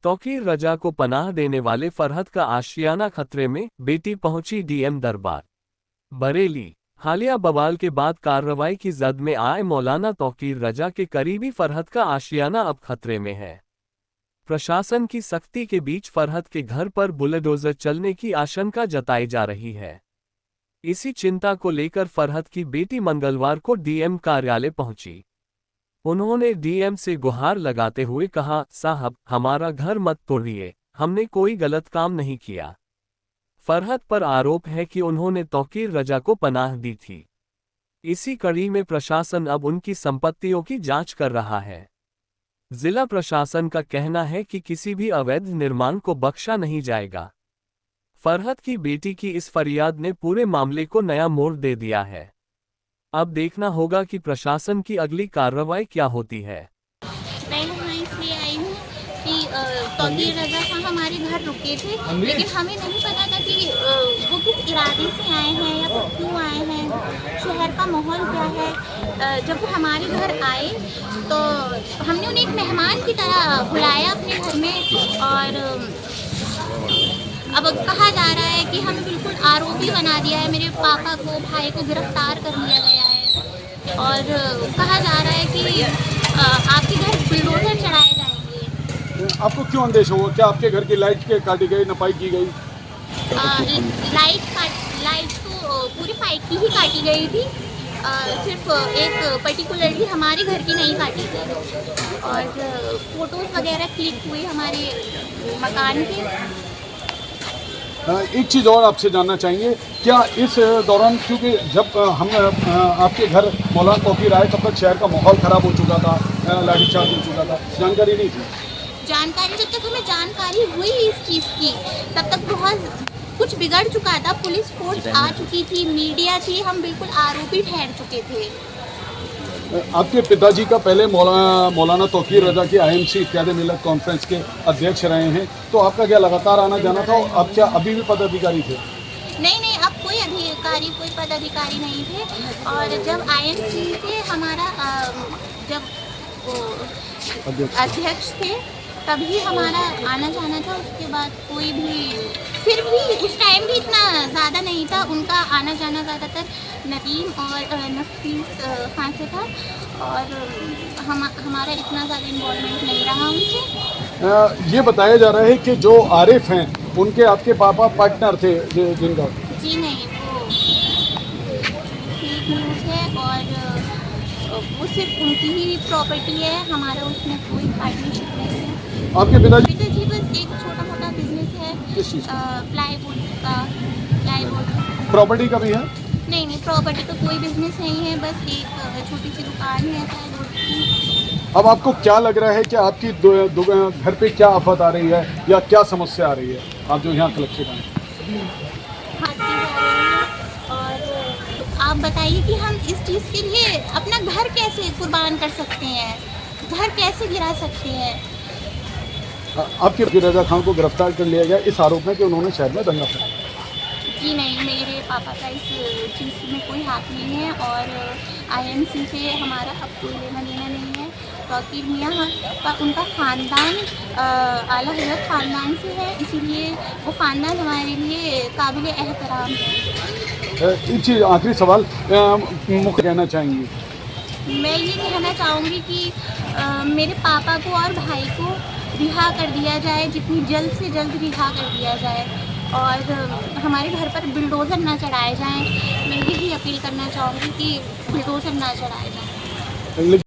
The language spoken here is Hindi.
तौकीर रजा को पनाह देने वाले फरहत का आशियाना खतरे में, बेटी पहुंची डीएम दरबार। बरेली। हालिया बवाल के बाद कार्रवाई की जद में आए मौलाना तौकीर रजा के करीबी फरहत का आशियाना अब खतरे में है। प्रशासन की सख्ती के बीच फरहत के घर पर बुलडोजर चलने की आशंका जताई जा रही है। इसी चिंता को लेकर फरहत की बेटी मंगलवार को डीएम कार्यालय पहुंची। उन्होंने डीएम से गुहार लगाते हुए कहा, साहब, हमारा घर मत तोड़िए, हमने कोई गलत काम नहीं किया। फरहत पर आरोप है कि उन्होंने तौकीर रजा को पनाह दी थी। इसी कड़ी में प्रशासन अब उनकी संपत्तियों की जांच कर रहा है। जिला प्रशासन का कहना है कि किसी भी अवैध निर्माण को बख्शा नहीं जाएगा। फरहत की बेटी की इस फरियाद ने पूरे मामले को नया मोड़ दे दिया है। अब देखना होगा कि प्रशासन की अगली कार्रवाई क्या होती है। मैं यहाँ इसलिए आई हूँ कि तौकीर रजा खां हमारे घर रुके थे, लेकिन हमें नहीं पता था कि वो किस इरादे से आए हैं या फिर क्यों आए हैं, शहर का माहौल क्या है। जब वो हमारे घर आए तो हमने उन्हें एक मेहमान की तरह बुलाया अपने घर में, और अब कहा जा रहा है कि हमें बिल्कुल आरोपी बना दिया है। मेरे पापा को, भाई को गिरफ्तार कर लिया गया है, और कहा जा रहा है कि आपके घर बुलडोजर चढ़ाए जाएंगे। आपको क्यों अंदेशा हुआ? क्या आपके घर की लाइट के काटी गई, नपाई की गई? लाइट तो पूरी फाइट की ही काटी गई थी, सिर्फ एक पर्टिकुलरली हमारे घर की नहीं काटी गई, और फोटोज़ वगैरह क्लिक हुए हमारे मकान के। एक चीज़ और आपसे जानना चाहेंगे, क्या इस दौरान, क्योंकि जब हम आपके घर मौलाना तौकीर आए तब तक शहर का माहौल ख़राब हो चुका था, लाठीचार्ज हो चुका था, जानकारी नहीं थी? जानकारी जब तक हमें जानकारी हुई इस चीज़ की, तब तक बहुत कुछ बिगड़ चुका था। पुलिस फोर्स आ चुकी थी, मीडिया थी, हम बिल्कुल आरोपी ठहर चुके थे। आपके पिताजी का पहले मौलाना तौकीर रजा की आईएमसी इत्यादि मिलत कॉन्फ्रेंस के अध्यक्ष रहे हैं, तो आपका क्या लगातार आना जाना था? अब क्या अभी भी पदाधिकारी थे? नहीं, अब कोई अधिकारी, कोई पदाधिकारी नहीं थे। और जब आईएमसी से हमारा जब वो अध्यक्ष थे तभी हमारा आना जाना था। उसके बाद कोई भी, फिर भी उस टाइम भी इतना ज़्यादा नहीं था। उनका आना जाना ज़्यादातर नदीम और नफीस खान से था, और हमारा इतना ज़्यादा इन्वॉल्वमेंट नहीं रहा उनसे। ये बताया जा रहा है कि जो आरिफ हैं उनके आपके पापा पार्टनर थे जिनका? जी नहीं, वो फेक न्यूज़ है, और वो सिर्फ उनकी ही प्रॉपर्टी है, हमारा उसमें कोई पार्टनरशिप नहीं है। आपके पिताजी बस एक छोटा मोटा बिजनेस है, किस चीज़ का? प्लाईवुड का, प्लाईवुड। प्रॉपर्टी का भी है? नहीं, प्रॉपर्टी का कोई बिजनेस नहीं है, बस एक छोटी सी दुकान है प्लाईवुड की। अब आपको क्या लग रहा है कि आपकी घर पे क्या आफत आ रही है या क्या समस्या आ रही है, आप जो यहाँ कलेक्शन हैं? हाथी जा रही है, और आप बताइए कि हम इस चीज़ के लिए अपना घर कैसे कुर्बान कर सकते हैं, घर कैसे गिरा सकते हैं। आपके रजा खान को गिरफ्तार कर लिया गया इस आरोप में कि उन्होंने शहर में दंगा फैलाया। जी नहीं, मेरे पापा का इस चीज़ में कोई हाथ नहीं है, और आईएमसी से हमारा अब कोई लेना देना नहीं है। तौकीर मियाँ का उनका ख़ानदान आला हज़रत ख़ानदान से है, इसीलिए वो ख़ानदान हमारे लिए काबिल एहतराम है। एक चीज़ आखिरी सवाल मुख्य कहना चाहेंगी? मैं ये कहना चाहूँगी कि मेरे पापा को और भाई को रिहा कर दिया जाए, जितनी जल्द से जल्द रिहा कर दिया जाए, और हमारे घर पर बुलडोज़र ना चढ़ाए जाएं। मैं यही अपील करना चाहूँगी कि बुलडोज़र ना चढ़ाए जाएं।